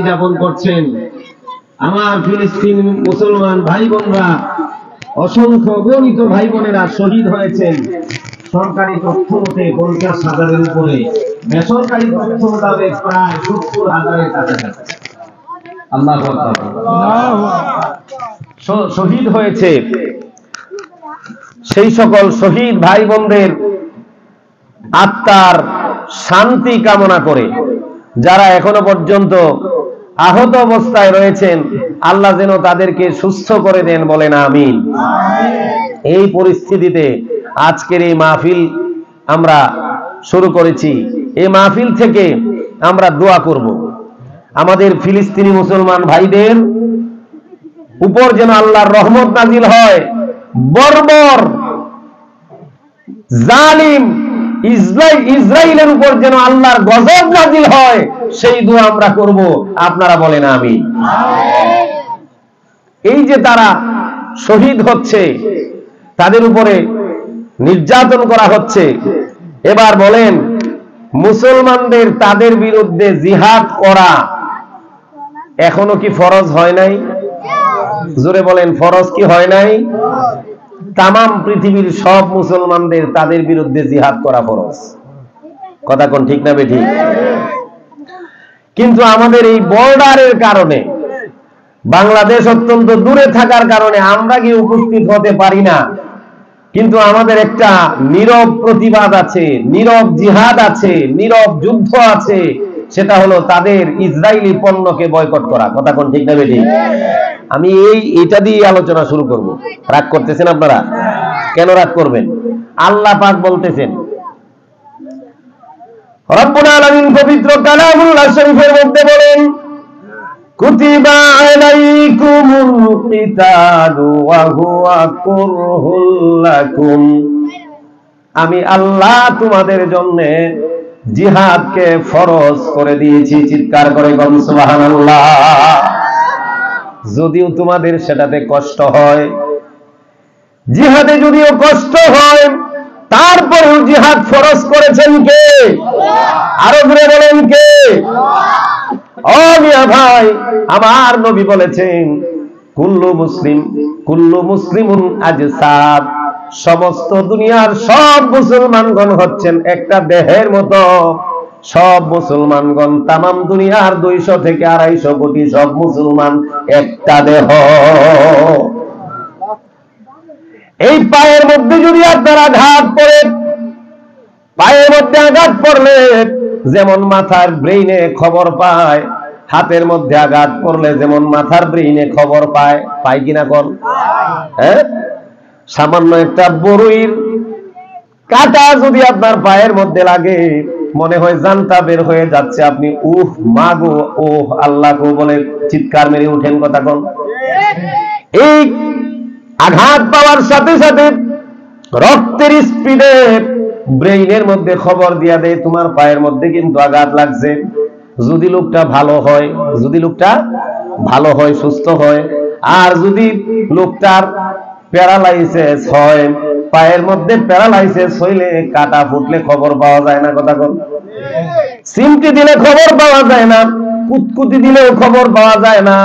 যাপন করছেন। আমার ফিলিস্তিন মুসলমান ভাই বোনরা, অসংখ্য গণিত ভাই বোনেরা শহীদ হয়েছেন। সরকারি তথ্য মতে 50,000-এর উপরে, বেসরকারি তথ্য মোতাবেক প্রায় 70,000-এর কাছাকাছি। আল্লাহু আকবার। শহীদ হয়েছে। সেই সকল শহীদ ভাই বোনদের আত্মার শান্তি কামনা করে যারা এখনো পর্যন্ত আহত অবস্থায় রয়েছেন, আল্লাহ যেন তাদেরকে সুস্থ করে দেন, বলেন আমিন। এই পরিস্থিতিতে আজকের এই মাহফিল আমরা শুরু করেছি। এই মাহফিল থেকে আমরা দোয়া করব আমাদের ফিলিস্তিনি মুসলমান ভাইদের উপর যেন আল্লাহর রহমত নাজিল হয়। বর্বর জালিম ইসরায়েলের উপর যেন আল্লাহর গজব নাজিল হয়, সেই দোয়া আমরা করব। আপনারা বলেন আমিন। এই যে তারা শহীদ হচ্ছে, তাদের উপরে নির্যাতন করা হচ্ছে, এবার বলেন মুসলমানদের তাদের বিরুদ্ধে জিহাদ করা এখনো কি ফরজ হয় নাই? জোরে বলেন, ফরজ কি হয় নাই? তামাম পৃথিবীর সব মুসলমানদের তাদের বিরুদ্ধে জিহাদ করা ফরজ। কথা কোন ঠিক না বেঠিক? কিন্তু আমাদের এই বর্ডারের কারণে, বাংলাদেশ অত্যন্ত দূরে থাকার কারণে আমরা গিয়ে উপস্থিত হতে পারি না। কিন্তু আমাদের একটা নীরব প্রতিবাদ আছে, নীরব জিহাদ আছে, নীরব যুদ্ধ আছে। সেটা হলো তাদের ইসরায়েলি পণ্যকে বয়কট করা। কথা কোন ঠিক না বেঠিক? আমি এইটা দিয়ে আলোচনা শুরু করব। রাগ করতেছেন আপনারা? কেন রাগ করবেন? আল্লাহ পাক বলতেছেন, রব্বুল আলামিন পবিত্র কালামুল্লাহ শরীফের মধ্যে বলেন, কুতিবা আলাইকুমুল কিতালু ওয়া হুয়া কুরহুল লাকুম। আমি আল্লাহ তোমাদের জন্য জিহাদকে ফরজ করে দিয়েছি। চিৎকার করে বলুন সুবহানাল্লাহ। যদিও তোমাদের সেটাতে কষ্ট হয়, জিহাদে যদিও কষ্ট হয়, তারপরেও জিহাদ ফরজ করেছেন কে? আরো জোরে বলেন কে? ও মিয়া ভাই, আমার নবী বলেছেন, কুল্লু মুসলিমুন আজসাদ। সমস্ত দুনিয়ার সব মুসলমানগণ হচ্ছেন একটা দেহের মতো। সব মুসলমানগণ, তামাম দুনিয়ার 200 থেকে 250 কোটি সব মুসলমান একটা দেহ। এই পায়ের মধ্যে যদি আপনার আঘাত পড়ে, পায়ের মধ্যে আঘাত পড়লে যেমন মাথার ব্রেইনে খবর পায়, হাতের মধ্যে আঘাত পড়লে যেমন মাথার ব্রেইনে খবর পায়, পায় কিনা কোন? হ্যাঁ, সামান্য একটা বড়ইর কাঁটা যদি আপনার পায়ের মধ্যে লাগে, মনে হয় জানটা বের হয়ে যাচ্ছে, আপনি উহ মাগো ওহ আল্লাহ গো বলে চিৎকার মেরে উঠেন। কথা কোন? এই আঘাত পাওয়ার সাথে সাথে রক্তের স্পিডে ব্রেইনের মধ্যে খবর দিয়া দেয় তোমার পায়ের মধ্যে কিন্তু আঘাত লাগছে। যদি লোকটা ভালো হয়, সুস্থ হয়, আর যদি লোকটার প্যারালাইসিস হয়, পায়ের মধ্যে প্যারালাইসিস হইলে কাটা ফুটলে খবর পাওয়া যায় না। কথা কোন? সিমটি দিলে খবর পাওয়া যায় না, কুতকুতি দিলেও খবর পাওয়া যায় না,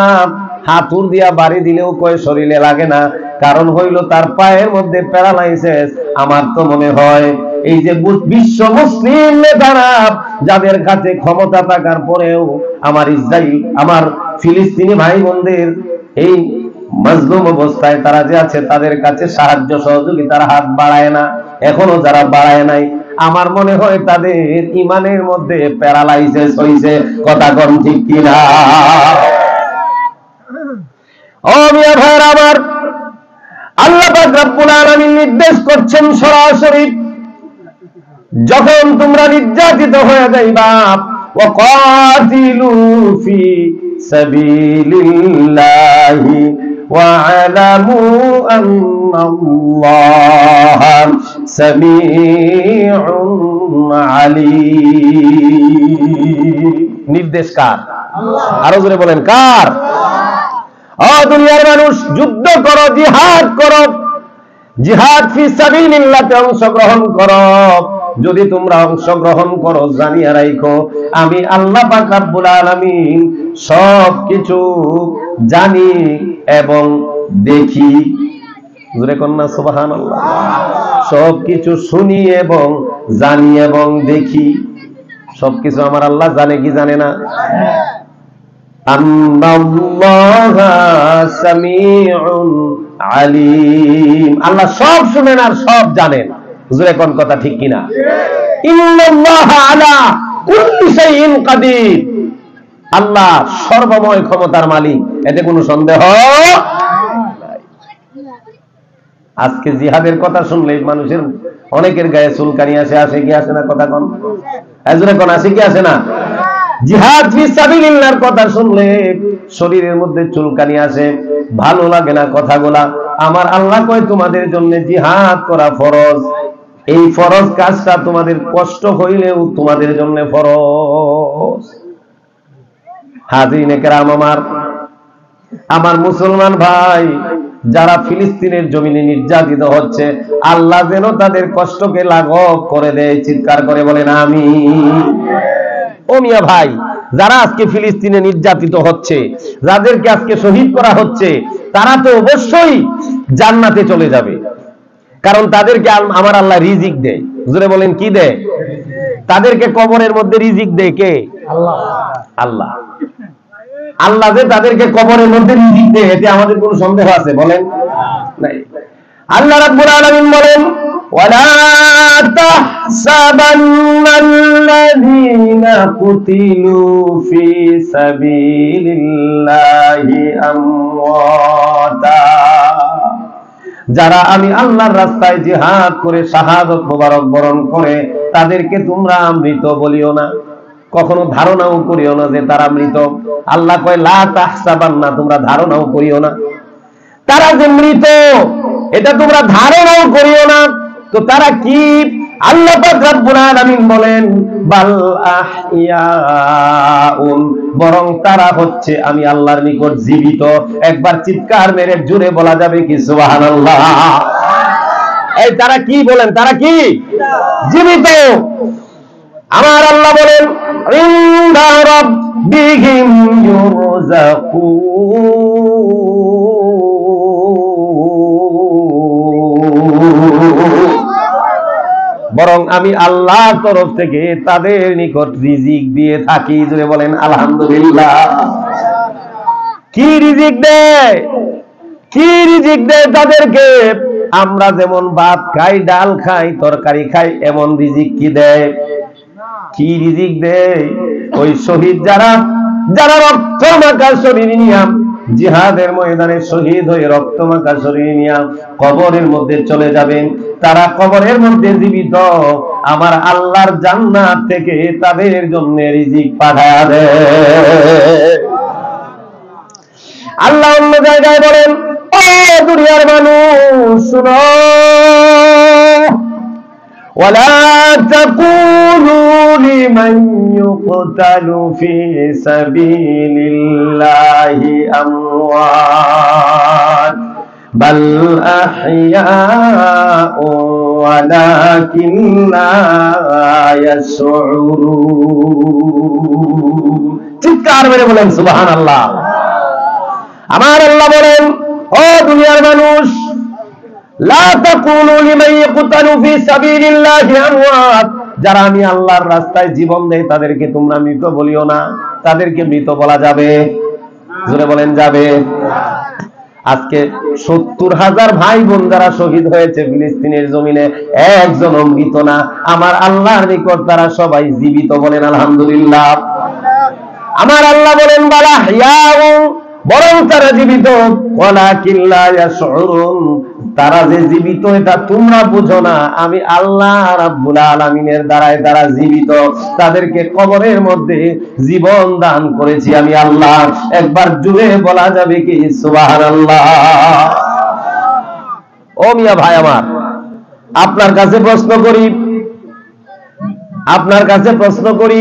হাতুর দিয়া বাড়ি দিলেও কয় শরীরে লাগে না। কারণ হইল তার পায়ের মধ্যে প্যারালাইসিস। আমার তো মনে হয় এই যে বিশ্ব মুসলিম নেতারা, যাদের কাছে ক্ষমতা থাকার পরেও আমার ফিলিস্তিনি ভাই বোনদের এই মাজলুম অবস্থায় তারা যে আছে, তাদের কাছে সাহায্য সহযোগিতার হাত বাড়ায় না। এখনো যারা বাড়ায় নাই, আমার মনে হয় তাদের ইমানের মধ্যে প্যারালাইসিস হইছে। কথা কোন ঠিক কিনা? ও মিয়া ভাইরা আমার, আল্লাহ পাক রব্বুল আলামিন নির্দেশ করছেন সরাসরি, যখন তোমরা নির্যাতিত হয়ে যাইবা, ওয়াকাতিলু ফি সাবিলিল্লাহি ওয়া'লামু আন্নাল্লাহা সামিউন আলীম। নির্দেশ কার? আরো জোরে বলেন কার? ও দুনিয়ার মানুষ, যুদ্ধ করো, জিহাদ করো, জিহাদ ফি সাবিলিল্লাহতে অংশগ্রহণ করো। যদি তোমরা অংশগ্রহণ করো জানিয়া রাখো আমি আল্লাহ পাক রব্বুল আলামিন সবকিছু জানি এবং দেখি। জোরে কন্যা সুবহানাল্লাহ। সবকিছু শুনি এবং জানি এবং দেখি। সবকিছু আমার আল্লাহ জানে কি জানে না? আন্নাল্লাহা সামিউন আলিম। আল্লাহ সব শুনেন আর সব জানেন। জোরে কোন কথা ঠিক কিনা? ইন্নাল্লাহা আলা কুল্লি শাইইন কাদির। আল্লাহ সর্বময় ক্ষমতার মালিক, এতে কোনো সন্দেহ নাই। আজকে জিহাদের কথা শুনলে মানুষের অনেকের গায়ে চুলকানি আসে কি আসে না? কথা কোন জোরে কোন আসে কি আসে না? জিহাদ ফি সাবিলিল্লাহর কথা শুনলে শরীরের মধ্যে চুলকানি আসে, ভালো লাগে না কথাগুলা। আমার আল্লাহ কয় তোমাদের জন্য জিহাদ করা ফরজ। এই ফরজ কাজটা তোমাদের কষ্ট হইলেও তোমাদের জন্য ফরজ। হাজিরিনে কেরাম, আমার মুসলমান ভাই যারা ফিলিস্তিনের জমিনে নির্যাতিত হচ্ছে, আল্লাহ যেন তাদের কষ্টকে লাঘব করে দেয়। চিৎকার করে বলেন আমিন। ও মিয়া ভাই, যারা আজকে ফিলিস্তিনে নির্যাতিত হচ্ছে, যাদেরকে আজকে শহীদ করা হচ্ছে, তারা তো অবশ্যই জান্নাতে চলে যাবে, কারণ তাদেরকে আমার আল্লাহ রিজিক দেয়। জোরে বলেন কি দেয়? তাদেরকে কবরের মধ্যে রিজিক দেয় কে? আল্লাহ। আল্লাহ আল্লাহ যে তাদেরকে কবরের মধ্যে রিজিক দেয়, এতে আমাদের কোনো সন্দেহ আছে? বলেন নাই। আল্লাহ রাব্বুল আলামিন বলেন ওয়ালা তাহসাবান্নাল্লাযীনা কুতিলু ফি সাবিলিল্লাহি আমওয়াতা। যারা আমি আল্লাহর রাস্তায় জিহাদ করে শাহাদাত মোবারক বরণ করে, তাদেরকে তোমরা মৃত বলিও না, কখনো ধারণাও করিও না যে তারা মৃত। আল্লাহ কয় লা তাহসাবান্না, তোমরা ধারণাও করিও না তারা যে মৃত, এটা তোমরা ধারণাও করিও না। তো তারা কি? আল্লাহ পাক রব্বুল আলামিন বলেন বাল আহইয়াউন, বরং তারা হচ্ছে আমি আল্লাহর নিকট জীবিত। একবার চিৎকার মেরে জোরে বলা যাবে কি সুবহানাল্লাহ? এই তারা কি বলেন? তারা কি জীবিত? আমার আল্লাহ বলেন ইনদা রাব্বিহিম ইউরযাকুন, বরং আমি আল্লাহর তরফ থেকে তাদের নিকট রিজিক দিয়ে থাকি। জোরে বলেন আলহামদুলিল্লাহ। কি রিজিক দেয়? কি রিজিক দেয় তাদেরকে? আমরা যেমন ভাত খাই, ডাল খাই, তরকারি খাই, এমন রিজিক কি দেয়? কি রিজিক দেয়? ওই শহীদ যারা রক্ত মাখা শরীর নিয়ে জিহাদের ময়দানে শহীদ হয়ে রক্ত মাখা শরীর নিয়ে কবরের মধ্যে চলে যাবেন, তারা কবরের মধ্যে জীবিত, আমার আল্লাহর জান্নাত থেকে তাদের জন্য রিজিক পাঠায় দেয়। আল্লাহ অন্য জায়গায় বলেন ও দুনিয়ার মানুষ শুনো, ولا تقولوا لمن يقتل في سبيل الله أموات بل أحياء ولكن لا يشعرون। চিৎকার মেরে বলেন সুবহানাল্লাহ। আমার আল্লাহ বলেন ও দুনিয়ার মানুষ, লা তাকুলু লিমান ইয়াকতালু ফি সাবিলিল্লাহি আমওয়াত, যারা আমি আল্লাহর রাস্তায় জীবন দেয় তাদেরকে তোমরা মৃত বলিও না। তাদেরকে মৃত বলা যাবে? জোরে বলেন যাবে? আজকে 70,000 ভাই বোন যারা শহীদ হয়েছে ফিলিস্তিনের জমিনে, একজনও মৃত না। আমার আল্লাহর নিকট তারা সবাই জীবিত। বলেন আলহামদুলিল্লাহ। আমার আল্লাহ বলেন বালা হিয়াউ, বরং তারা জীবিত, ওয়ালাকিন লা ইয়াশউরুন, তারা যে জীবিত এটা তোমরা বুঝো না। আমি আল্লাহ রাব্বুল আলামিনের দ্বারাই তারা জীবিত, তাদেরকে কবরের মধ্যে জীবন দান করেছি আমি আল্লাহ। একবার জুড়ে বলা যাবে কি সুবহানাল্লাহ? ও মিয়া ভাই আমার, আপনার কাছে প্রশ্ন করি,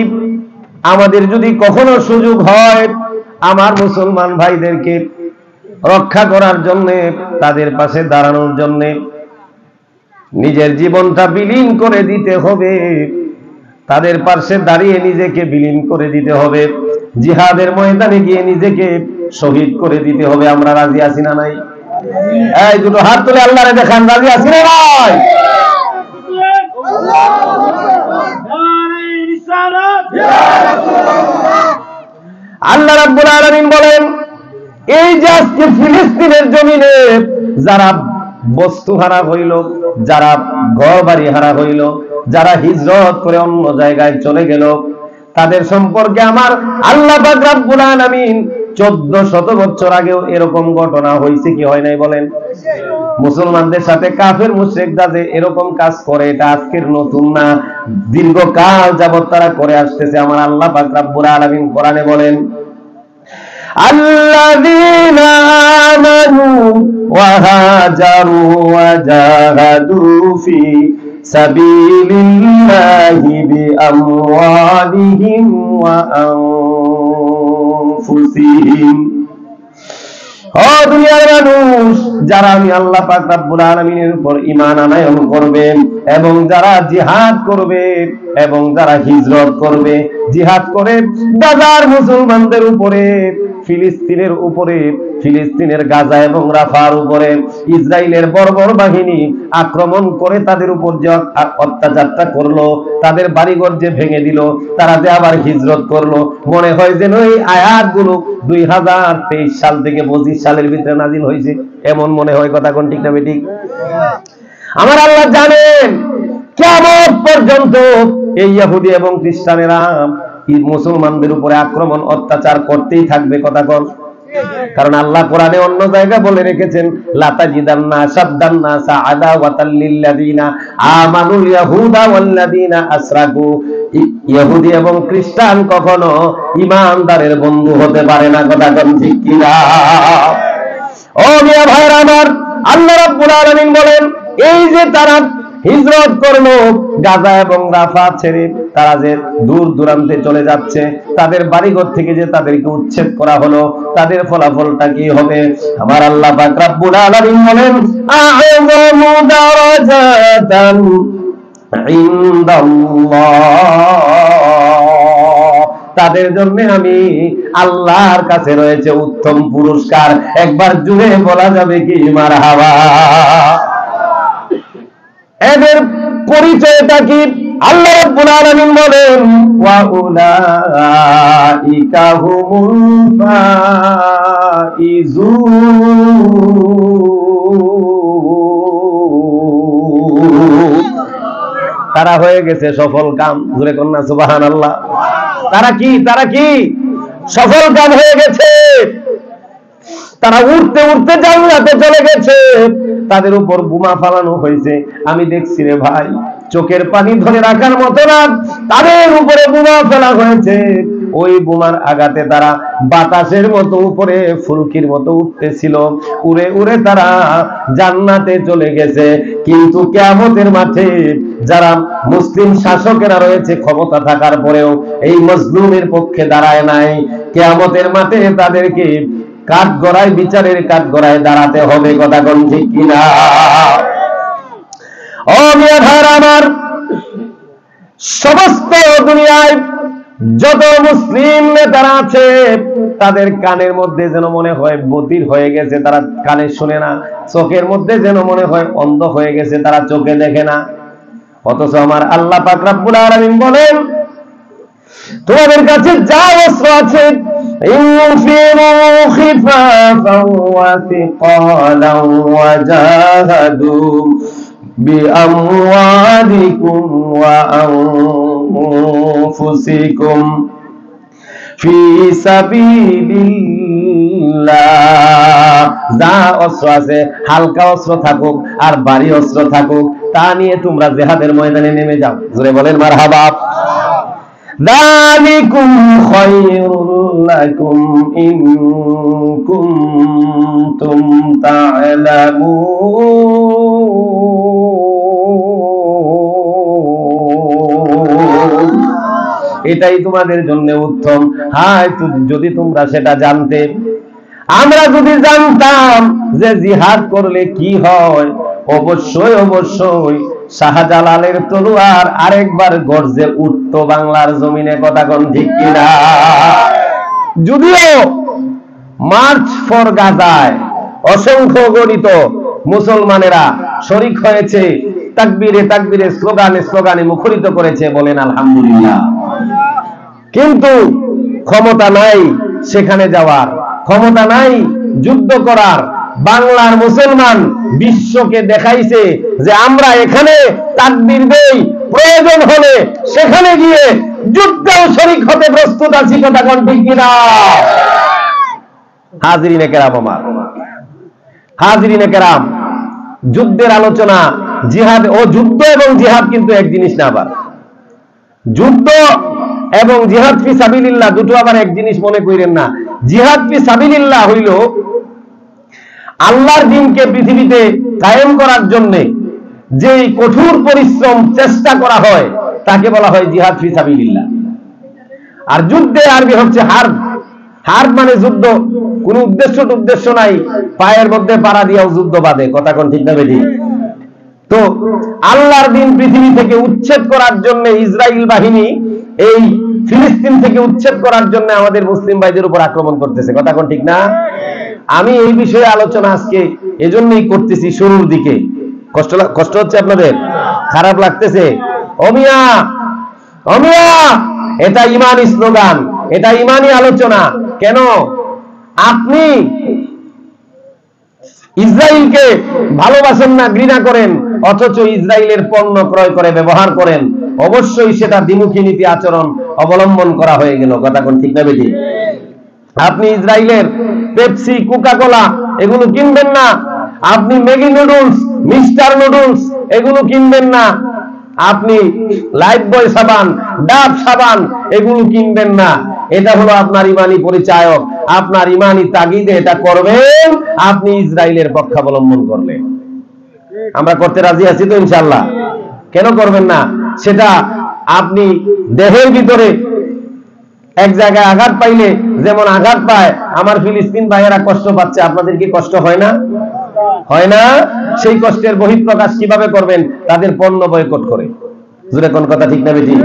আমাদের যদি কখনো সুযোগ হয় আমার মুসলমান ভাইদেরকে রক্ষা করার জন্য, তাদের পাশে দাঁড়ানোর জন্য, নিজের জীবনটা বিলীন করে দিতে হবে, তাদের পাশে দাঁড়িয়ে নিজেকে বিলীন করে দিতে হবে, জিহাদের ময়দানে গিয়ে নিজেকে শহীদ করে দিতে হবে। আমরা রাজি আছি না নাই? এই দুটো হাত তুলে আল্লাহরে দেখান, রাজি আছি না নাই? আল্লাহ রাব্বুল আলামিন বলেন, এই যে আজকে ফিলিস্তিনের জমিনে যারা বস্তু হারা হইল, যারা ঘর বাড়ি হারা হইল, যারা হিজরত করে অন্য জায়গায় চলে গেল, তাদের সম্পর্কে আমার আল্লাহ পাক রব্বুল আলামিন 1400 বছর আগেও এরকম ঘটনা হয়েছে কি হয় নাই বলেন? মুসলমানদের সাথে কাফের মুশরিকরা যে এরকম কাজ করে, এটা আজকের নতুন না, দীর্ঘকাল যাবত তারা করে আসতেছে। আমার আল্লাহ পাক রব্বুল আলামিন কোরআনে বলেন, আল্লাযীনা আমানু ওয়া হাজারু ওয়া জাহাদু ফি সাবিলিল্লাহি বিআমওয়ালিহিম ওয়া আনফুসিহিম। ও দুনিয়ার মানুষ, যারা আমি আল্লাহ পাক রব্বুল আলামিনের উপর ঈমান আনয়ন করবে এবং যারা জিহাদ করবে এবং যারা হিজরত করবে, জিহাদ করে গাজার মুসলমানদের উপরে, ফিলিস্তিনের উপরে, ফিলিস্তিনের গাজা এবং রাফার উপরে ইসরায়েলের বর্বর বাহিনী আক্রমণ করে তাদের উপর যে অত্যাচারটা করলো, তাদের বাড়িঘর যে ভেঙে দিল, তারা যে আবার হিজরত করলো, মনে হয় যেন এই আয়াতগুলো 2023 সাল থেকে 25 সালের ভিতরে নাজিল হয়েছে, এমন মনে হয়। কথা কোন ঠিক না বেঠিক? আমার আল্লাহ জানেন কিয়ামত পর্যন্ত এই ইহুদি এবং খ্রিস্টানেরা মুসলমানদের উপরে আক্রমণ অত্যাচার করতেই থাকবে। কথা কোন? কারণ আল্লাহ কোরআনে অন্য জায়গা বলে রেখেছেন, লাতাজিদান্না শাদ্দান্নাসা আদাওয়াতাল লিল্লাযিনা আমানুল ইয়াহুদা ওয়াল্লাযিনা আসরাকু। ইহুদি এবং খ্রিস্টান কখনো ঈমানদারের বন্ধু হতে পারে না। কথা কোন ঠিক কি না? ও মিয়া ভাইরা আমার, আল্লাহ রাব্বুল আলামিন বলেন, এই যে তারা হিজরত করলো গাজা এবং রাফা ছেড়ে, তারা যে দূর দূরান্তে চলে যাচ্ছে, তাদের বাড়িঘর থেকে যে তাদেরকে উচ্ছেদ করা হলো, তাদের ফলাফলটা কি হবে? আমার আল্লাহ পাক রব্বুল আলামিন বলেন, আ'যামু দারাজাতান ইনদাল্লাহ, তাদের জন্য আমি আল্লাহর কাছে রয়েছে উত্তম পুরস্কার। একবার জুড়ে বলা যাবে কি মারহাবা? এদের পরিচয়টা কি? আল্লাহ রাব্বুল আলামিন বলেন, ওয়া উলাইকা হুমুল ফাইজুন, তারা হয়ে গেছে সফল কাম। জোরে কন্যা সুবহানাল্লাহ। তারা কি? তারা কি সফল কাম হয়ে গেছে? তারা উঠতে উঠতে জান্নাতে চলে গেছে। তাদের উপর বোমা ফালানো হয়েছে, আমি দেখছি রে ভাই, চোখের পানি ধরে রাখার মতো না, তাদের উপরে বোমা ফেলা হয়েছে। ওই বোমার আঘাতে তারা বাতাসের মতো উপরে ফুলকির মতো উঠতেছিল, উড়ে উড়ে তারা জান্নাতে চলে গেছে। কিন্তু কিয়ামতের মাঠে যারা মুসলিম শাসকেরা রয়েছে ক্ষমতা থাকার পরেও এই মজলুমের পক্ষে দাঁড়ায় নাই, কিয়ামতের মাঠে তাদেরকে কাঠগড়ায়, বিচারের কাঠগড়ায় দাঁড়াতে হবে। কথা কোন ঠিক কিনা? ও মিয়া ভাইরা আমার, সমস্ত দুনিয়ায় যত মুসলিম নেতারা আছে, তাদের কানের মধ্যে যেন মনে হয় বধির হয়ে গেছে, তারা কানে শুনে না, চোখের মধ্যে যেন মনে হয় অন্ধ হয়ে গেছে, তারা চোখে দেখে না। অথচ আমার আল্লাহ পাক রব্বুল আলামিন বলেন, তোমাদের কাছে যা অস্ত্র আছে, ইনফিরু খিফাফাও ওয়া সিকালাও ওয়া জাহাদু বিআমওয়ালিকুম ওয়া আনফুসিকুম ফি সাবিলিল্লাহ। যা অস্ত্র আছে, হালকা অস্ত্র থাকুক আর ভারী অস্ত্র থাকুক, তা নিয়ে তোমরা জিহাদের ময়দানে নেমে যাও। জোরে বলেন মারহাবা। যালিকুম খায়রুল লাকুম ইন কুনতুম তা'লামুন, এটাই তোমাদের জন্য উত্তম। হায় যদি তোমরা সেটা জানতে। আমরা যদি জানতাম যে জিহাদ করলে কি হয়, অবশ্যই অবশ্যই শাহজালালের তলোয়ার আরেকবার গর্জে উঠত বাংলার জমিনে, কথা কোন ঠিক কিনা? যদিও মার্চ ফর গাজায় অসংখ্য গণিত মুসলমানেরা শরীক হয়েছে, তাকবীরে তাকবীরে স্লোগানে স্লোগানে মুখরিত করেছে, বলেন আলহামদুলিল্লাহ। কিন্তু ক্ষমতা নাই সেখানে যাওয়ার, ক্ষমতা নাই যুদ্ধ করার। বাংলার মুসলমান বিশ্বকে দেখাইছে যে আমরা এখানে তাকবীর দেই, প্রয়োজন হলে সেখানে গিয়ে যুদ্ধেও শরীক হতে প্রস্তুত আছি, কথা কোন ঠিক কিনা? হাজরিনে কেরাম আমার, হাজরিনে কেরাম, যুদ্ধের আলোচনা, জিহাদ ও যুদ্ধ এবং জিহাদ কিন্তু এক জিনিস না। আবার যুদ্ধ এবং জিহাদ ফি সাবিলিল্লাহ দুটো আবার এক জিনিস মনে করেন না। জিহাদ ফি সাবিলিল্লাহ হইল আল্লাহর দ্বীনকে পৃথিবীতে কায়েম করার জন্য যে কঠোর পরিশ্রম চেষ্টা করা হয় তাকে বলা হয় জিহাদ ফি সাবিলিল্লাহ। আর যুদ্ধে আরবি হচ্ছে হার্ব। হার্ব মানে যুদ্ধ, কোন উদ্দেশ্য নাই, পায়ের মধ্যে পাড়া দিয়েও যুদ্ধ বাঁধে, কথা কোন ঠিক না বেঠিক? তো আল্লাহর দ্বীন পৃথিবী থেকে উচ্ছেদ করার জন্য ইসরায়েল বাহিনী এই ফিলিস্তিন থেকে উচ্ছেদ করার জন্য আমাদের মুসলিম ভাইদের উপর আক্রমণ করতেছে, কথা কোন ঠিক না? আমি এই বিষয়ে আলোচনা আজকে এজন্যই করতেছি শুরুর দিকে। কষ্ট হচ্ছে আপনাদের? খারাপ লাগতেছে? অমিয়া অমিয়া, এটা ইমানি স্লোগান, এটা ইমানি আলোচনা। কেন আপনি ইসরায়েলকে ভালোবাসেন না, ঘৃণা করেন, অথচ ইসরায়েলের পণ্য ক্রয় করে ব্যবহার করেন? অবশ্যই সেটা দ্বিমুখী নীতি আচরণ অবলম্বন করা হয়ে গেল, কথা কোন ঠিক না বেঠিক? আপনি ইসরায়েলের পেপসি, কোকা কোলা এগুলো কিনবেন না। আপনি ম্যাগি নুডলস, মিস্টার নুডলস এগুলো কিনবেন না। আপনি লাইফবয় সাবান, ডাব সাবান এগুলো কিনবেন না। এটা হলো আপনার ইমানি পরিচায়ক। আপনার ইমানি তাগিদে এটা করবেন আপনি ইসরায়েলের পক্ষাবলম্বন করলে। আমরা করতে রাজি আছি তো ইনশাআল্লাহ? কেন করবেন না? সেটা আপনি দেহের ভিতরে এক জায়গায় আঘাত পাইলে যেমন আঘাত পায়, আমার ফিলিস্তিন ভাইয়েরা কষ্ট পাচ্ছে, আপনাদের কি কষ্ট হয় না? হয় না? সেই কষ্টের বহিঃপ্রকাশ কিভাবে করবেন? তাদের পণ্য বয়কট করে। জোরে কোন কথা ঠিক না বেঠিক?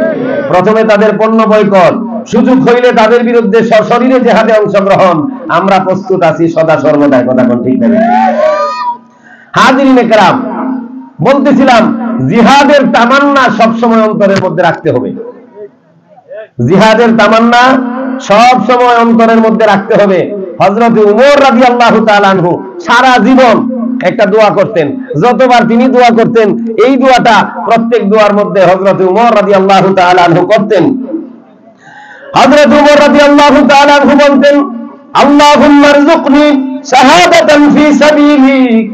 প্রথমে তাদের পণ্য বয়কট, সুযোগ হইলে তাদের বিরুদ্ধে সশরীরে জিহাদে অংশগ্রহণ। আমরা প্রস্তুত আছি সদা সর্বদাই, কথা কোন ঠিক না বেঠিক? হাজিরিনে কেরাম, বলতেছিলাম জিহাদের তামান্না সবসময় অন্তরের মধ্যে রাখতে হবে। জিহাদের তামান্না সব সময় অন্তরের মধ্যে রাখতে হবে। হযরত উমর রাদিয়াল্লাহু তাআলা আনহু সারা জীবন একটা দোয়া করতেন, যতবার তিনি দোয়া করতেন এই দোয়াটা প্রত্যেক দোয়ার মধ্যে হযরত উমর রাদিয়াল্লাহু তাআলা আনহু করতেন। হযরত উমর রাদিয়াল্লাহু তাআলা আনহু বলতেন, আল্লাহুম্মা রযুকনি শাহাদাতান ফি সাবিলিক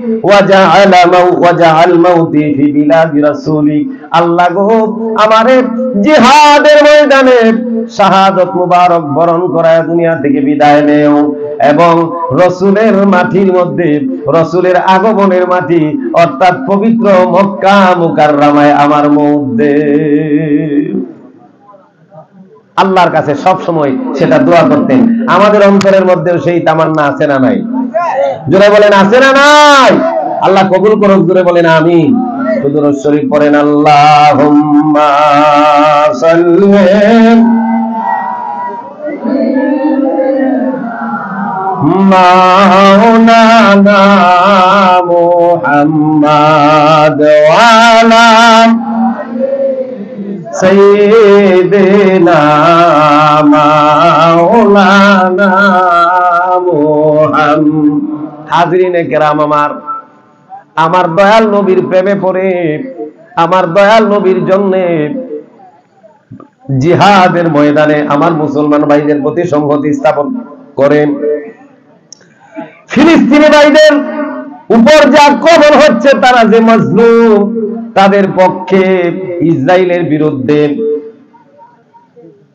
ওয়াজআল মাউতি ফি বিলাদি রাসূলিক। আল্লাহ গো, আমারে জিহাদের ময়দানে শাহাদাত মুবারক বরণ করায় দুনিয়া থেকে বিদায় নেও, এবং রাসূলের মাটির মধ্যে, রাসূলের আগমনের মাটি অর্থাৎ পবিত্র মক্কা মুকাররমায় আমার মধ্যে। আল্লাহর কাছে সব সময় সেটা দোয়া করতেন। আমাদের অন্তরের মধ্যেও সেই তামান্না আছে না নাই? জোরে বলেন আছে না নাই? আল্লাহ কবুল করুক, জোরে বলেন আমিন। দুরূদ শরীফ পড়েন, আল্লাহুম্মা সাল্লি মাওলানা মুহাম্মাদ ওয়া আলা সাইয়্যিদিনা মাওলানা মুহাম্মদ। হাজরিনে কেরাম আমার দয়াল নবীর প্রেমে পড়ে, আমার দয়াল নবীর জন্য জিহাদের ময়দানে আমার মুসলমান ভাইদের প্রতি সংহতি স্থাপন করেন। ফিলিস্তিনি ভাইদের উপর যে আক্রমণ হচ্ছে, তারা যে মাজলুম, তাদের পক্ষে ইসরায়েলের বিরুদ্ধে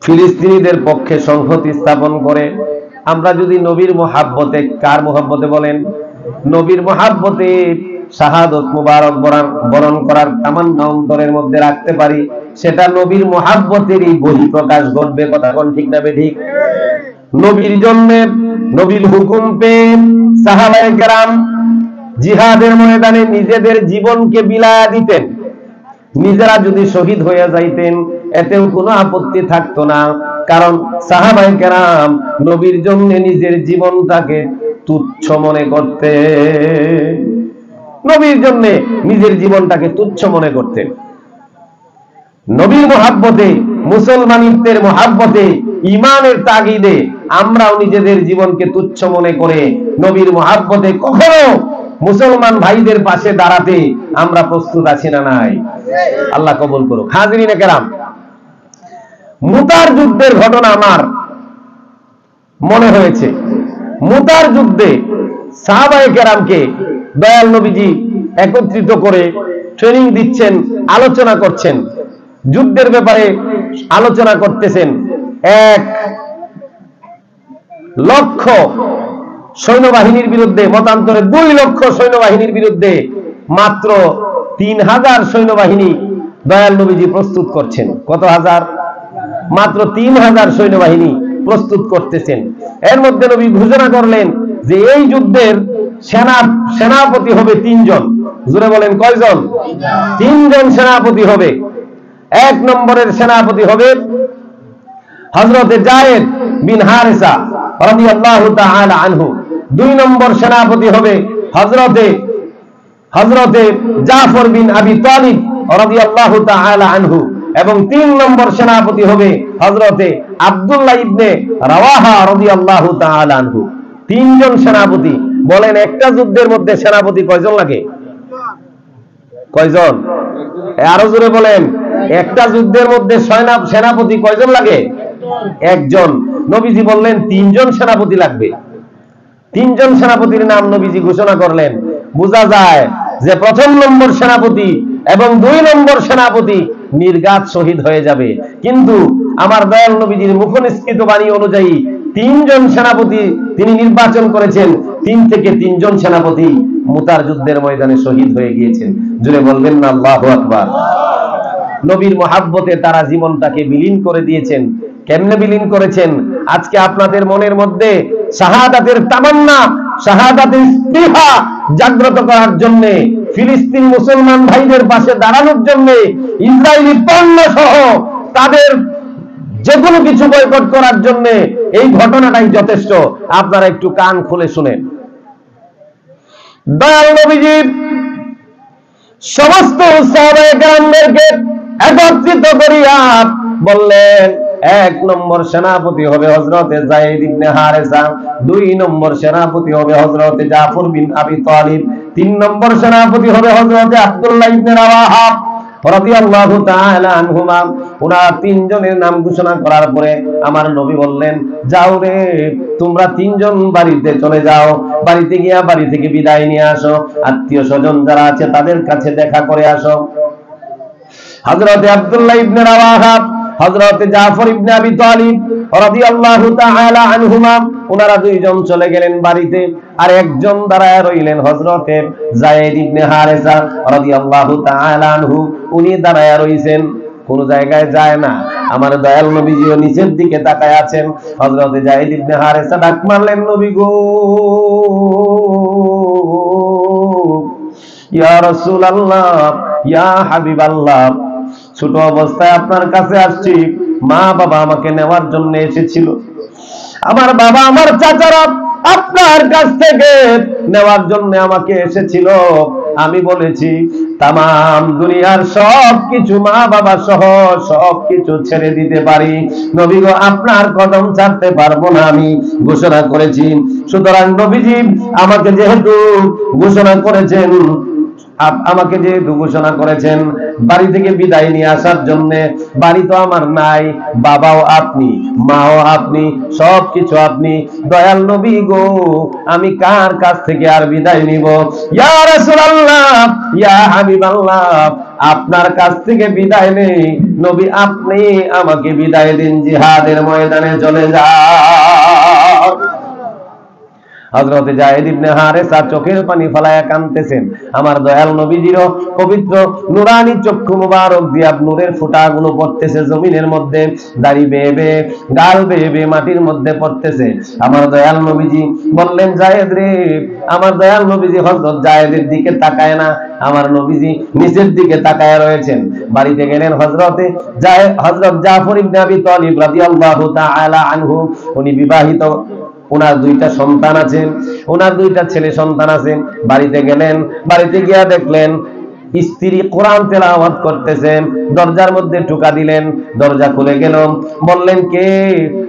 ফিলিস্তিনিদের পক্ষে সংহতি স্থাপন করে। আমরা যদি নবীর মহাব্বতে, কার মহাব্বতে বলেন? নবীর মহাব্বতে শাহাদত মুবারক বরণ করার তামান্না অন্তরের মধ্যে রাখতে পারি, সেটা নবীর মহাব্বতেরই বহিঃপ্রকাশ ঘটবে, কথা কোন ঠিক না বেঠিক? নবীর জন্য, নবীর হুকুম পেয়ে সাহাবায়ে কেরাম জিহাদের ময়দানে নিজেদের জীবনকে বিলায়া দিতেন, নিজেরা যদি শহীদ হয়ে যাইতেন এতেও কোনো আপত্তি থাকতো না, কারণ সাহাবায়ে কেরাম নবীর জন্য নিজের জীবনটাকে তুচ্ছ মনে করতেন, নবীর জন্য নিজের জীবনটাকে তুচ্ছ মনে করতেন। নবীর মহাব্বতে, মুসলমানিত্বের মহাব্বতে, ঈমানের তাগিদে আমরাও নিজেদের জীবনকে তুচ্ছ মনে করে নবীর মহাব্বতে কখনো মুসলমান ভাইদের পাশে দাঁড়াতে আমরা প্রস্তুত আছি না নাই? আল্লাহ কবুল করুক। হাজিরিনে কেরাম, মুতার যুদ্ধের ঘটনা আমার মনে হয়েছে। মুতার যুদ্ধে সাহাবায়ে কেরামকে দয়াল নবীজি একত্রিত করে ট্রেনিং দিচ্ছেন, আলোচনা করছেন, যুদ্ধের ব্যাপারে আলোচনা করতেছেন। 1,00,000 সৈন্যবাহিনীর বিরুদ্ধে, মতান্তরে 2 লক্ষ সৈন্যবাহিনীর বিরুদ্ধে মাত্র 3,000 সৈন্যবাহিনী দয়াল নবীজি প্রস্তুত করছেন। কত হাজার? মাত্র 3,000 সৈন্যবাহিনী প্রস্তুত করতেছেন। এর মধ্যে নবী ঘোষণা করলেন যে এই যুদ্ধের সেনাপতি হবে 3 জন। জোরে বলেন কয়জন? 3 জন সেনাপতি হবে। 1 নম্বরের সেনাপতি হবে হযরতে যায়েদ বিন হারিসা রাদিয়াল্লাহু তাআলা আনহু। 2 নম্বর সেনাপতি হবে হযরতে জাফর বিন আবি তালিব রাদিয়াল্লাহু তাআলা আনহু, এবং 3 নম্বর সেনাপতি হবে হযরতে আব্দুল্লাহ ইবনে রাওয়াহা রাদিয়াল্লাহু তাআলা আনহু। 3 জন সেনাপতি। বলেন একটা যুদ্ধের মধ্যে সেনাপতি কয়জন লাগে? কয়জন? আরো জোরে বলেন, একটা যুদ্ধের মধ্যে সেনাপতি কয়জন লাগে? 1 জন। নবীজি বললেন 3 জন সেনাপতি লাগবে। 3 জন সেনাপতির নাম নবীজি ঘোষণা করলেন। বোঝা যায় যে 1 নম্বর সেনাপতি এবং 2 নম্বর সেনাপতি নির্ঘাত শহীদ হয়ে যাবে, কিন্তু আমার দয়াল নবীজির মুখনিসৃত বাণী অনুযায়ী 3 জন সেনাপতি তিনি নির্বাচন করেছেন। 3 থেকে 3 জন সেনাপতি মুতার যুদ্ধের ময়দানে শহীদ হয়ে গিয়েছেন। জুড়ে বলবেন না আল্লাহু আকবার। নবীর মহাব্বতে তারা জীবনটাকে বিলীন করে দিয়েছেন। কেমনে বিলীন করেছেন? আজকে আপনাদের মনের মধ্যে শাহাদাতের তামান্না, শাহাদাতের স্পৃহা জাগ্রত করার জন্য, ফিলিস্তিন মুসলমান ভাইদের পাশে দাঁড়ানোর জন্য, ইসরায়েলি পণ্য সহ তাদের যে কোনো কিছু বয়কট করার জন্য এই ঘটনাটাই যথেষ্ট। আপনারা একটু কান খুলে শুনেন। দয়াল নবীজি সমস্ত সাহাবায়ে কেরামদেরকে একত্রিত করিয়া বললেন 1 নম্বর সেনাপতি হবে হযরতে যায়েদ ইবনে হারিসা, 2 নম্বর সেনাপতি হবে হযরতে জাফর বিন আবি তালিব, 3 নম্বর সেনাপতি হবে হযরতে আব্দুল্লাহ ইবনে রাওয়াহা রাদিয়াল্লাহু তাআলা আনহুমা। ওনারা 3 জনের নাম ঘোষণা করার পরে আমার নবী বললেন, যাও রে তোমরা 3 জন বাড়িতে চলে যাও, বাড়িতে গিয়া বাড়ি থেকে বিদায় নিয়ে আসো, আত্মীয় স্বজন যারা আছে তাদের কাছে দেখা করে আসো। হযরতে আব্দুল্লাহ ইবনে রাওয়াহা, হযরতে জাফর ইবনে আবি তালিব রাদিয়াল্লাহু তাআলা আনহুমা, ওনারা 2 জন চলে গেলেন বাড়িতে, আর একজন দাঁড়ায় রইলেন হযরতে যায়েদ ইবনে হারিসা রাদিয়াল্লাহু তাআলা আনহু। উনি দাঁড়ায় রইছেন, কোন জায়গায় যায় না। আমার দয়াল নবীজিও নিচের দিকে তাকায় আছেন। হযরতে যায়েদ ইবনে হারিসা ডাক মারলেন, নবী গো, ইয়া রাসূলুল্লাহ, ইয়া হাবিবাল্লাহ, ছোট অবস্থায় আপনার কাছে আসছি, মা বাবা আমাকে নেওয়ার জন্য এসেছিল, আমার বাবা আমার চাচারা আপনার কাছ থেকে নেওয়ার জন্য আমাকে এসেছিল। আমি বলেছি তামাম দুনিয়ার সবকিছু মা বাবা সহ সবকিছু ছেড়ে দিতে পারি, নবী গো আপনার কদম ছাড়তে পারবো না, আমি ঘোষণা করেছি। সুতরাং নবীজি আমাকে যেহেতু ঘোষণা করেছেন বাড়ি থেকে বিদায় নিয়ে আসার জন্য, বাড়ি তো আমার নাই, বাবাও আপনি, মাও আপনি, সবকিছু আপনি, দয়াল নবী গো আমি কার কাছ থেকে আর বিদায় নিব? ইয়া রাসূলুল্লাহ, ইয়া হাবিবাল্লাহ, আপনার কাছ থেকে বিদায় নেই, নবী আপনি আমাকে বিদায় দিন, জিহাদের ময়দানে চলে যাও। হযরত যায়েদ ইবনে হারেসা চোখের পানি ফেলায়া কাঁদতেছেন। আমার দয়াল নবীজিরও পবিত্র নুরানি চক্ষু মুবারক দিয়া নূরের ফোঁটাগুলো পড়তেছে জমিনের মধ্যে, দাড়ি বেয়ে বেয়ে গাল বেয়ে বেয়ে মাটির মধ্যে পড়তেছে। আমার দয়াল নবীজি বললেন, যায়েদ রে। আমার দয়াল নবীজি হযরত যায়েদের দিকে তাকায় না, আমার নবীজি নিচের দিকে তাকায় রয়েছেন। বাড়িতে গেলেন হযরত জাফর ইবনে আবি তালিব রাদিয়াল্লাহু তাআলা আনহু। উনি বিবাহিত, ওনার দুইটা সন্তান আছেন, ওনার দুইটা ছেলে সন্তান আছেন। বাড়িতে গেলেন, বাড়িতে গিয়া দেখলেন স্ত্রী কোরআন তেলাওয়াত করতেছেন। দরজার মধ্যে টোকা দিলেন, দরজা খুলে গেল। বললেন, কে?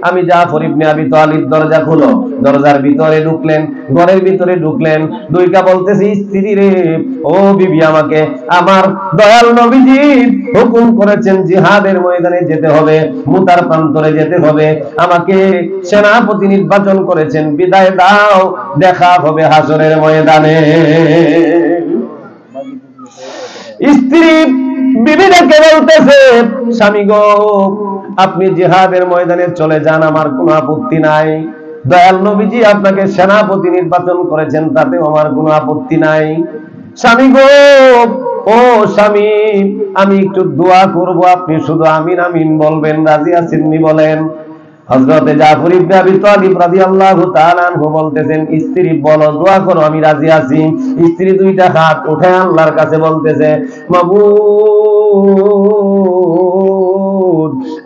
আমি জাফর ইবনে আবি তালিব। দরজা খুলো। দরজার ভিতরে ঢুকলেন, ঘরের ভিতরে ঢুকলেন। দুইটা বলতেছে, স্ত্রী রে, ও বিবি, আমাকে আমার দয়াল নবীজি হুকুম করেছেন জিহাদের ময়দানে যেতে হবে, মুতার প্রান্তরে যেতে হবে, আমাকে সেনাপতি নির্বাচন করেছেন, বিদায় দাও, দেখা হবে হাসরের ময়দানে। স্ত্রী বিবিকে বলতেছে, স্বামী গো, আপনি জিহাদের ময়দানে চলে যান, আমার কোনো আপত্তি নাই। দয়াল নবীজি আপনাকে সেনাপতি নির্বাচন করেছেন, তাতেও আমার কোনো আপত্তি নাই। স্বামী গো, ও স্বামী, আমি একটু দোয়া করব, আপনি শুধু আমিন আমিন বলবেন, রাজি আছেননি বলেন। হযরত জাফর ইবনে আবি তালিব রাদিয়াল্লাহু তাআলা আনহু বলতেছেন, স্ত্রী বলো, দোয়া করো, আমি রাজি আছি। স্ত্রী দুইটা হাত উঠায় আল্লাহর কাছে বলতেছে, মাবুদ,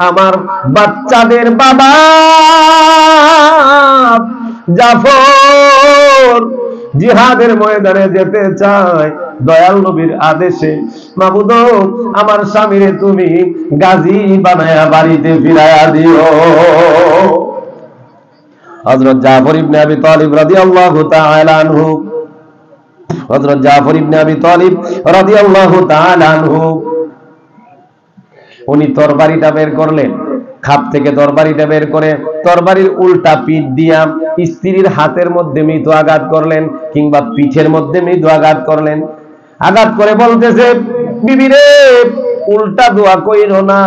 আমার বাচ্চাদের বাবা জাফর জিহাদের ময়দানে যেতে চায় দয়াল নবীর আদেশে। মাবুদ, আমার স্বামীরে তুমি গাজী বানায়া বাড়িতে ফিরাইয়া দিও। হযরত জাফর ইবনে আবি তালিব রাদিয়াল্লাহু তাআলা আনহু, হযরত জাফর ইবনে আবি তালিব রাদিয়াল্লাহু তাআলা আনহু, উনি তরবারিটা বের করলেন, খাপ থেকে তরবারিটা বের করে তরবারির উল্টা পিঠ দিয়া স্ত্রীর হাতের মধ্যে মৃদু আঘাত করলেন, কিংবা পিঠের মধ্যে মৃদু আঘাত করলেন। আঘাত করে বলতেছে, বিবি রে, উল্টা দোয়া কইরো না,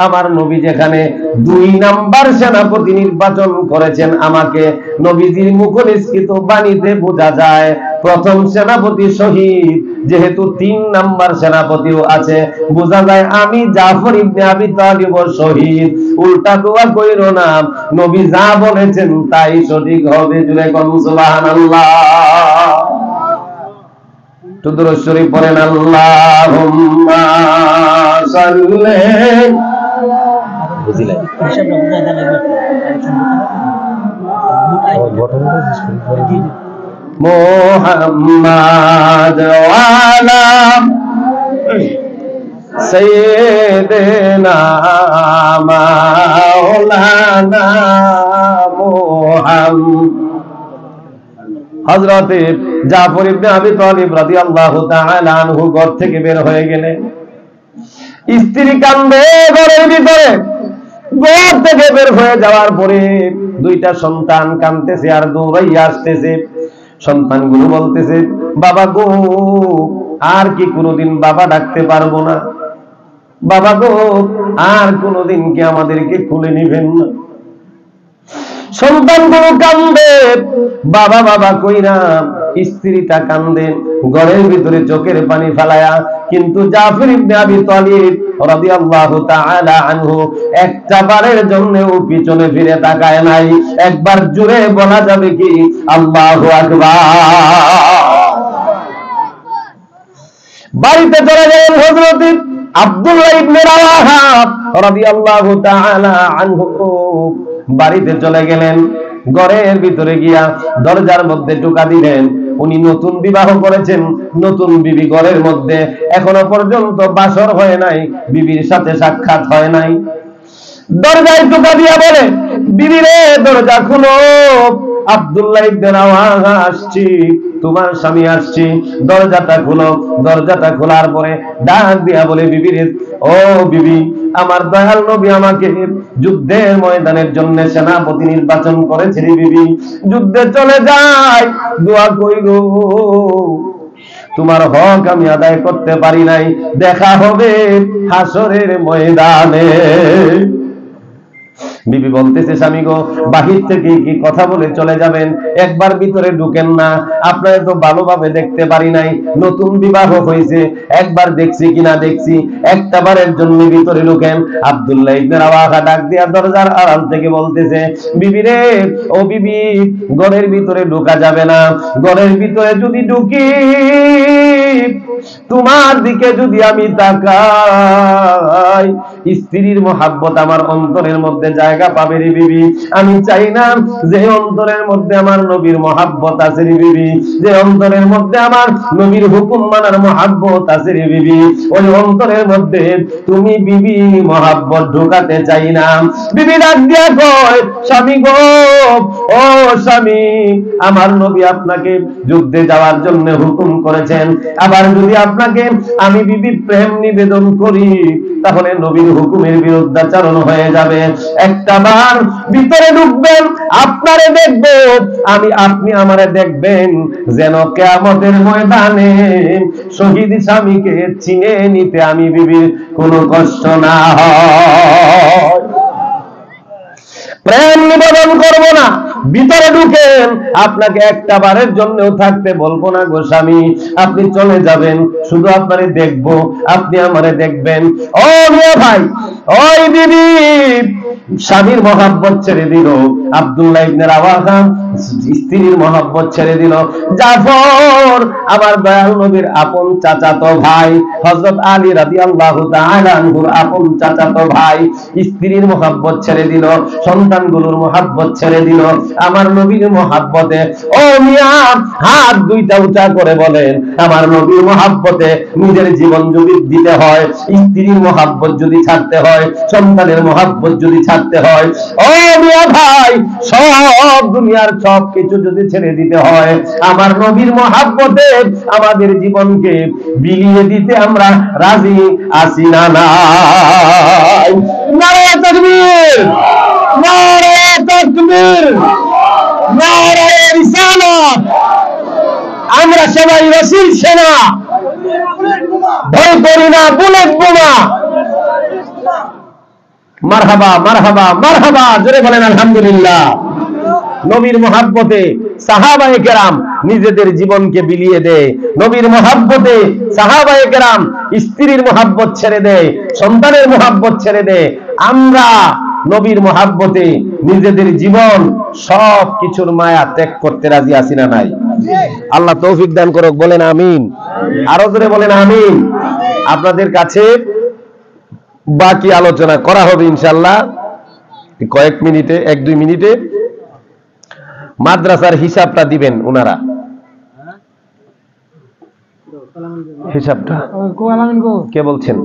আমার নবী যেখানে 2 নাম্বার সেনাপতি নির্বাচন করেছেন আমাকে, নবীজির মুখনিসৃত বাণীতে বোঝা যায় প্রথম সেনাপতি শহীদ, যেহেতু 3 নাম্বার সেনাপতিও আছে, বোঝা যায় আমি জাফর ইবনে আবি তালিব শহীদ। উল্টা দোয়া কইরো না, নবী যা বলেছেন তাই সঠিক হবে। জুড়ে কোন সুবহানাল্লাহ। তো দুরূদ শরীফ পড়েন, আল্লাহুম্মা সাল্লি বুঝিলাই মুহাম্মাদ ওয়া আলা সাইয়্যিদিনা মাওলানা মুহাম্মদ। হযরত জাফর ইবনে আবি তালিব রাদিয়াল্লাহু তাআলা আনহু ঘর থেকে বের হয়ে গেলেন। স্ত্রী কান্দে ঘরের ভিতরে। ঘর থেকে বের হয়ে যাওয়ার পরে দুইটা সন্তান কাঁদতেছে আর দৌড়াইয়া আসতেছে। সন্তানগুলো বলতেছে, বাবা গো, আর কি কোনোদিন বাবা ডাকতে পারবো না? বাবা গো, আর কোনোদিন কি আমাদেরকে খুলে নিবেন না? সন্তানগুলো কান্দে, বাবা বাবা কইরা। স্ত্রীটা কান্দে ঘরের ভিতরে চোখের পানি ফেলায়া। কিন্তু জাফর ইবনে আবি তালিব রাদিয়াল্লাহু তাআলা আনহু একটা বারের জন্যও পিছনে ফিরে তাকায় নাই। একবার জোরে বলা যাবে কি আল্লাহু আকবার। বাড়িতে চলে গেলেন হযরত আব্দুল্লাহ ইবনে রাওয়াহা রাদিয়াল্লাহু তাআলা আনহু। বাড়িতে চলে গেলেন, ঘরের ভিতরে গিয়া দরজার মধ্যে টোকা দিলেন। উনি নতুন বিবাহ করেছেন, নতুন বিবি ঘরের মধ্যে, এখনো পর্যন্ত বাসর হয় নাই, বিবির সাথে সাক্ষাৎ হয় নাই। দরজায় টোকা দিয়া বলে, বিবি রে, দরজা খুলো, আব্দুল্লাহ ইবনে রাওয়াহা আসছি, তোমার স্বামী আসছি, দরজাটা খুলো। দরজাটা খোলার পরে ডাক দিয়া বলে, বিবি রে, ও বিবি, আমার দয়াল নবী আমাকে যুদ্ধের ময়দানের জন্য সেনাপতি নির্বাচন করেছে রে বিবি, যুদ্ধে চলে যাই, দোয়া কইরো, তোমার হক আমি আদায় করতে পারি নাই, দেখা হবে হাসরের ময়দানে। বিবি বলতেছে, স্বামী গো, বাহির থেকে কি কথা বলে চলে যাবেন? একবার ভিতরে ঢুকেন না, আপনারা তো ভালোভাবে দেখতে পারি নাই, নতুন বিবাহ হয়েছে, একবার দেখছি কিনা দেখছি, একটা বারের জন্য ভিতরে ঢুকেন। আব্দুল্লাহ ইবনে রাওয়াহা ডাক দিয়া দরজার আড়াল থেকে বলতেছে, বিবি রে, ও বিবি, ঘরের ভিতরে ঢোকা যাবে না, ঘরের ভিতরে যদি ঢুকি তোমার দিকে যদি আমি তাকাই, স্ত্রীর মহাব্বত আমার অন্তরের মধ্যে জায়গা পাবে রে বিবি। আমি চাই না যে অন্তরের মধ্যে আমার নবীর মহাব্বত আছে রে বিবি, যে অন্তরের মধ্যে আমার নবীর হুকুম মানার মহাব্বত আছে রে বিবি, ওই অন্তরের মধ্যে তুমি বিবি মহাব্বত ঢোকাতে চাই না। বিবি ডাক দিয়া কয়, স্বামী গো, ও স্বামী, আমার নবী আপনাকে যুদ্ধে যাওয়ার জন্য হুকুম করেছেন, আবার যদি আপনাকে আমি বিবি প্রেম নিবেদন করি তাহলে নবীর হুকুমের বিরুদ্ধাচরণ হয়ে যাবে। একটা বার ভিতরে ঢুকবেন, আপনারে দেখব আমি, আপনি আমারে দেখবেন, যেন কিয়ামতের ময়দানে শহীদ স্বামীকে চিনে নিতে আমি বিবির কোনো কষ্ট না হয়। প্রেম নিবেদন করব না, ভিতরে ঢুকেন, আপনাকে একটা বারের জন্যও থাকতে বলবো না গো স্বামী, আপনি চলে যাবেন, শুধু আপনারে দেখবো, আপনি আমারে দেখবেন। ও মেয়ে ভাই, ওই দিদি স্বামীর মহাব্বত ছেড়ে দিল, আব্দুল্লাহ ইবনে রাওয়াহা স্ত্রীর মহাব্বত ছেড়ে দিল। জাফর আমার দয়াল নবীর আপন চাচাতো ভাই, হযরত আলী রাদিয়াল্লাহু তাআলা আনহুর আপন চাচাতো ভাই, স্ত্রীর মহাব্বত ছেড়ে দিল, সন্তানগুলোর মহাব্বত ছেড়ে দিল আমার নবীর মহাব্বতে। ও মিয়া, হাত দুইটা উঁচা করে বলেন, আমার নবীর মহাব্বতে নিজের জীবন যদি দিতে হয়, স্ত্রীর মহাব্বত যদি ছাড়তে হয়, সন্তানের মহাব্বত যদি ছাড়তে হয়, ও মিয়া ভাই, সব দুনিয়ার সব কিছু যদি ছেড়ে দিতে হয়, আমার নবীর মহাব্বতে আমাদের জীবনকে বিলিয়ে দিতে আমরা রাজি আছি না নাই? নারে তাকবীর, নারে তাকবীর, নারে রিসালাত। আমরা সবাই রাসূল সেনা, ভয় করি না বুলেট বোমা। মারহাবা মারহাবা মারহাবা, জোরে বলেন আলহামদুলিল্লাহ। নবীর মহাব্বতে সাহাবায়ে কেরাম নিজেদের জীবনকে বিলিয়ে দেয়, নবীর মহাব্বতে সাহাবায়ে কেরাম স্ত্রীর মহাব্বত ছেড়ে দেয়, সন্তানের মহাব্বত ছেড়ে দেয়। আমরা নবীর মহাব্বতে নিজেদের জীবন সব কিছুর মায়া ত্যাগ করতে রাজি আছি না নাই? আল্লাহ তৌফিক দান করুক, বলেন আমিন। আরো জোরে বলেন আমিন। আপনাদের কাছে বাকি আলোচনা করা হবে ইনশাআল্লাহ কয়েক মিনিটে, 1-2 মিনিটে। মাদ্রাসার হিসাবটা দিবেন ওনারা, হিসাবটা কে বলছেন?